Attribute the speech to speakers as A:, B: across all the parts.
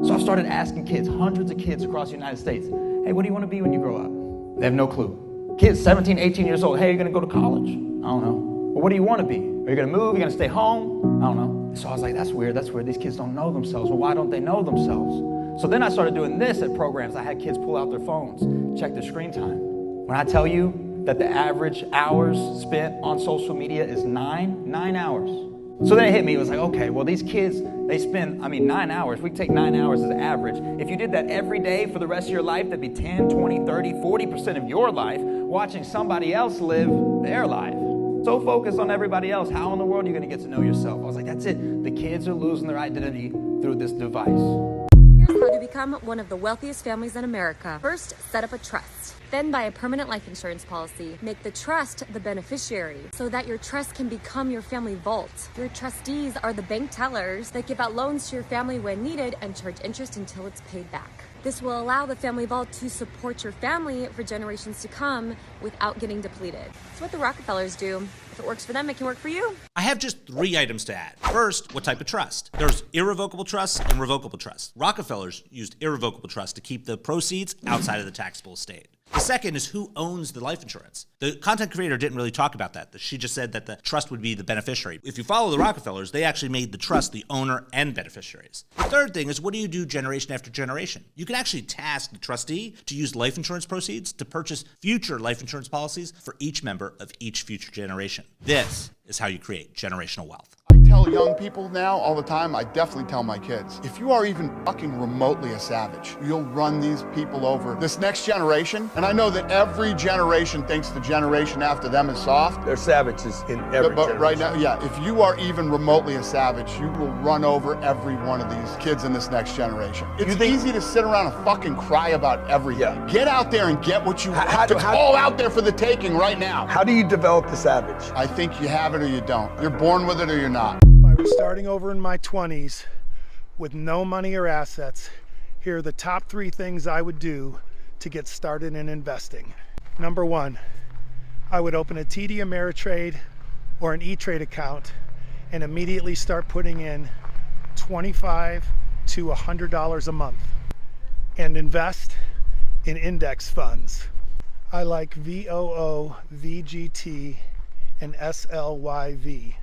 A: So I started asking kids, hundreds of kids across the United States, hey, what do you want to be when you grow up? They have no clue. Kids 17, 18 years old, hey, you're going to go to college? I don't know. Well, what do you want to be? Are you going to move? Are you going to stay home? I don't know. So I was like, that's weird. These kids don't know themselves. Well, why don't they know themselves? So then I started doing this at programs. I had kids pull out their phones, check their screen time. When I tell you that the average hours spent on social media is 9 hours. So then it hit me, it was like, okay, well these kids, they spend, 9 hours. We take 9 hours as an average. If you did that every day for the rest of your life, that'd be 10, 20, 30, 40% of your life watching somebody else live their life. So focused on everybody else, how in the world are you gonna get to know yourself? I was like, that's it. The kids are losing their identity through this device.
B: Here's how to become one of the wealthiest families in America. First, set up a trust. Then buy a permanent life insurance policy. Make the trust the beneficiary so that your trust can become your family vault. Your trustees are the bank tellers that give out loans to your family when needed and charge interest until it's paid back. This will allow the family vault to support your family for generations to come without getting depleted. It's what the Rockefellers do. If it works for them, it can work for you.
C: I have just 3 items to add. First, what type of trust? There's irrevocable trusts and revocable trusts. Rockefellers used irrevocable trust to keep the proceeds outside of the taxable estate. The second is who owns the life insurance. The content creator didn't really talk about that. She just said that the trust would be the beneficiary. If you follow the Rockefellers, they actually made the trust the owner and beneficiaries. The third thing is, what do you do generation after generation? You can actually task the trustee to use life insurance proceeds to purchase future life insurance policies for each member of each future generation. This is how you create generational wealth.
D: I tell young people now all the time, I definitely tell my kids, if you are even fucking remotely a savage, you'll run these people over. This next generation, and I know that every generation thinks the generation after them is soft.
E: They're savages in every generation.
D: Right now, yeah, if you are even remotely a savage, you will run over every one of these kids in this next generation. It's easy to sit around and fucking cry about everything. Yeah. Get out there and get what you want. It's all out there for the taking right now.
E: How do you develop the savage?
D: I think you have it or you don't. You're born with it or you're not.
F: If I was starting over in my 20s with no money or assets, here are the top 3 things I would do to get started in investing. Number 1, I would open a TD Ameritrade or an E-Trade account and immediately start putting in $25 to $100 a month and invest in index funds. I like VOO, VGT, and SLYV.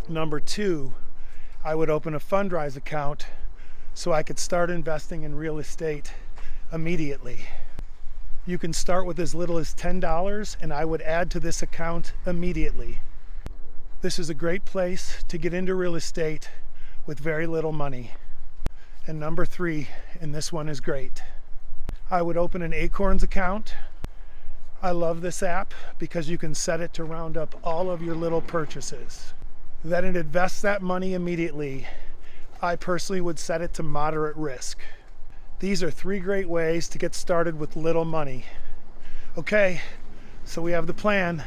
F: Number 2, I would open a Fundrise account so I could start investing in real estate immediately. You can start with as little as $10 and I would add to this account immediately. This is a great place to get into real estate with very little money. And number 3, and this one is great, I would open an Acorns account. I love this app because you can set it to round up all of your little purchases. Then it invests that money immediately. I personally would set it to moderate risk. These are 3 great ways to get started with little money. Okay, so we have the plan.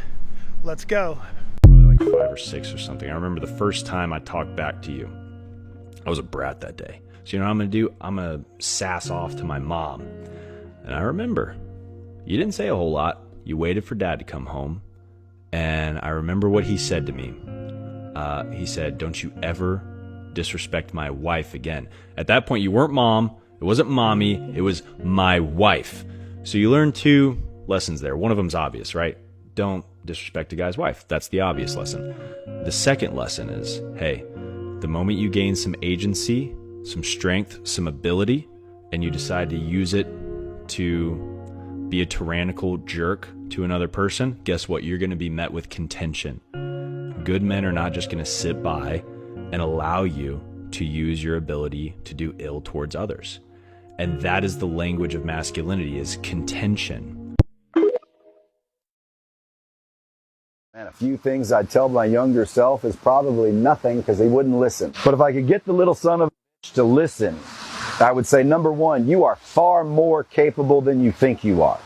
F: Let's go.
G: Probably like 5 or 6 or something. I remember the first time I talked back to you. I was a brat that day. So you know what I'm gonna do? I'm gonna sass off to my mom. And I remember, you didn't say a whole lot. You waited for Dad to come home. And I remember what he said to me. He said, don't you ever disrespect my wife again. At that point, you weren't mom. It wasn't mommy. It was my wife. So you learned 2 lessons there. One of them's obvious, right? Don't disrespect a guy's wife. That's the obvious lesson. The second lesson is, hey, the moment you gain some agency, some strength, some ability, and you decide to use it to be a tyrannical jerk to another person, guess what? You're going to be met with contention. Good men are not just going to sit by and allow you to use your ability to do ill towards others. And that is the language of masculinity, is contention.
H: And a few things I'd tell my younger self is probably nothing because he wouldn't listen. But if I could get the little son of a bitch to listen, I would say, number 1, you are far more capable than you think you are.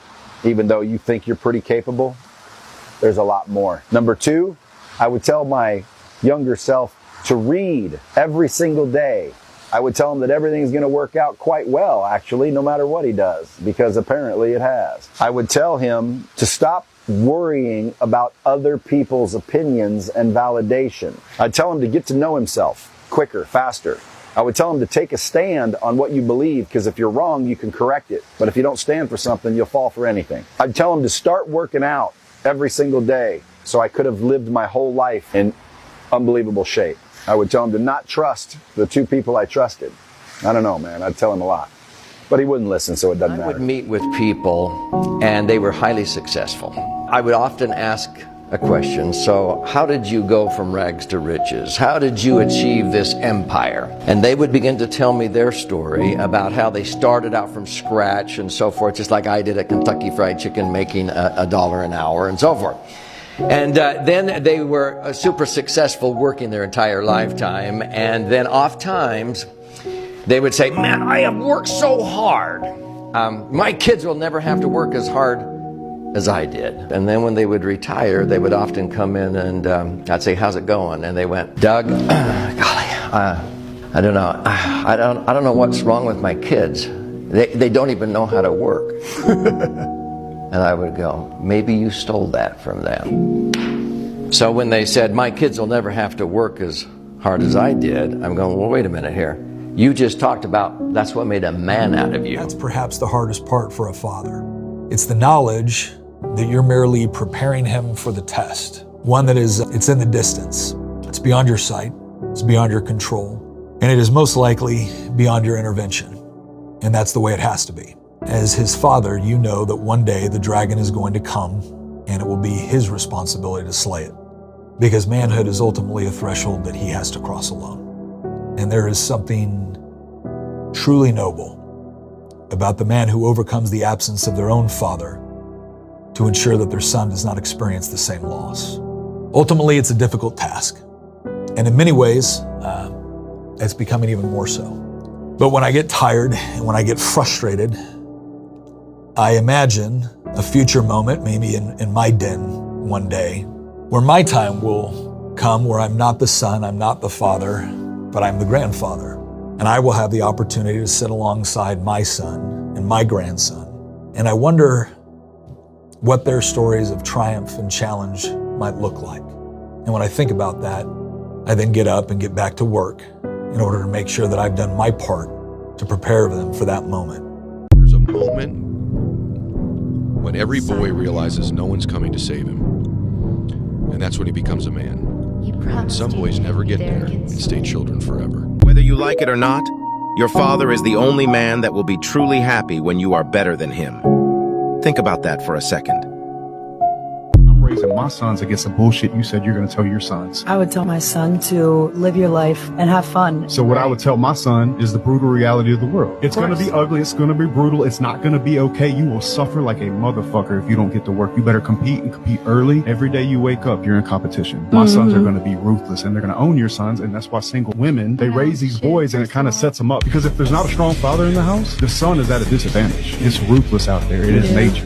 H: Even though you think you're pretty capable, there's a lot more. Number 2, I would tell my younger self to read every single day. I would tell him that everything's going to work out quite well, actually, no matter what he does, because apparently it has. I would tell him to stop worrying about other people's opinions and validation. I'd tell him to get to know himself quicker, faster. I would tell them to take a stand on what you believe, because if you're wrong, you can correct it. But if you don't stand for something, you'll fall for anything. I'd tell them to start working out every single day so I could have lived my whole life in unbelievable shape. I would tell him to not trust the two people I trusted. I don't know, man. I'd tell him a lot. But he wouldn't listen, so it doesn't matter.
I: I would meet with people, and they were highly successful. I would often ask a question. So how did you go from rags to riches? How did you achieve this empire? And they would begin to tell me their story about how they started out from scratch and so forth, just like I did at Kentucky Fried Chicken, making $1 an hour and so forth. And then they were super successful working their entire lifetime. And then oft times they would say, man, I have worked so hard. My kids will never have to work as hard as I did. And then when they would retire, they would often come in and I'd say, how's it going? And they went, Doug, golly, I don't know. I don't know what's wrong with my kids. They don't even know how to work. And I would go, maybe you stole that from them. So when they said, my kids will never have to work as hard as I did, I'm going, well, wait a minute here. You just talked about that's what made a man out of you.
J: That's perhaps the hardest part for a father. It's the knowledge that you're merely preparing him for the test. One that is, it's in the distance. It's beyond your sight. It's beyond your control. And it is most likely beyond your intervention. And that's the way it has to be. As his father, you know that one day the dragon is going to come and it will be his responsibility to slay it. Because manhood is ultimately a threshold that he has to cross alone. And there is something truly noble about the man who overcomes the absence of their own father to ensure that their son does not experience the same loss. Ultimately, it's a difficult task. And in many ways, it's becoming even more so. But when I get tired and when I get frustrated, I imagine a future moment, maybe in my den one day, where my time will come where I'm not the son, I'm not the father, but I'm the grandfather. And I will have the opportunity to sit alongside my son and my grandson. And I wonder what their stories of triumph and challenge might look like. And when I think about that, I then get up and get back to work in order to make sure that I've done my part to prepare them for that moment.
K: There's a moment when every boy realizes no one's coming to save him. And that's when he becomes a man. And some boys never get there and stay children forever.
L: Whether you like it or not, your father is the only man that will be truly happy when you are better than him. Think about that for a second.
M: I'm raising my sons against the bullshit you said you're going to tell your sons.
N: I would tell my son to live your life and have fun.
M: So what I would tell my son is the brutal reality of the world. It's going to be ugly. It's going to be brutal. It's not going to be okay. You will suffer like a motherfucker if you don't get to work. You better compete and compete early. Every day you wake up, you're in competition. My sons are going to be ruthless and they're going to own your sons. And that's why single women, they raise these boys and it kind of sets them up. Because if there's not a strong father in the house, the son is at a disadvantage. It's ruthless out there. It is nature.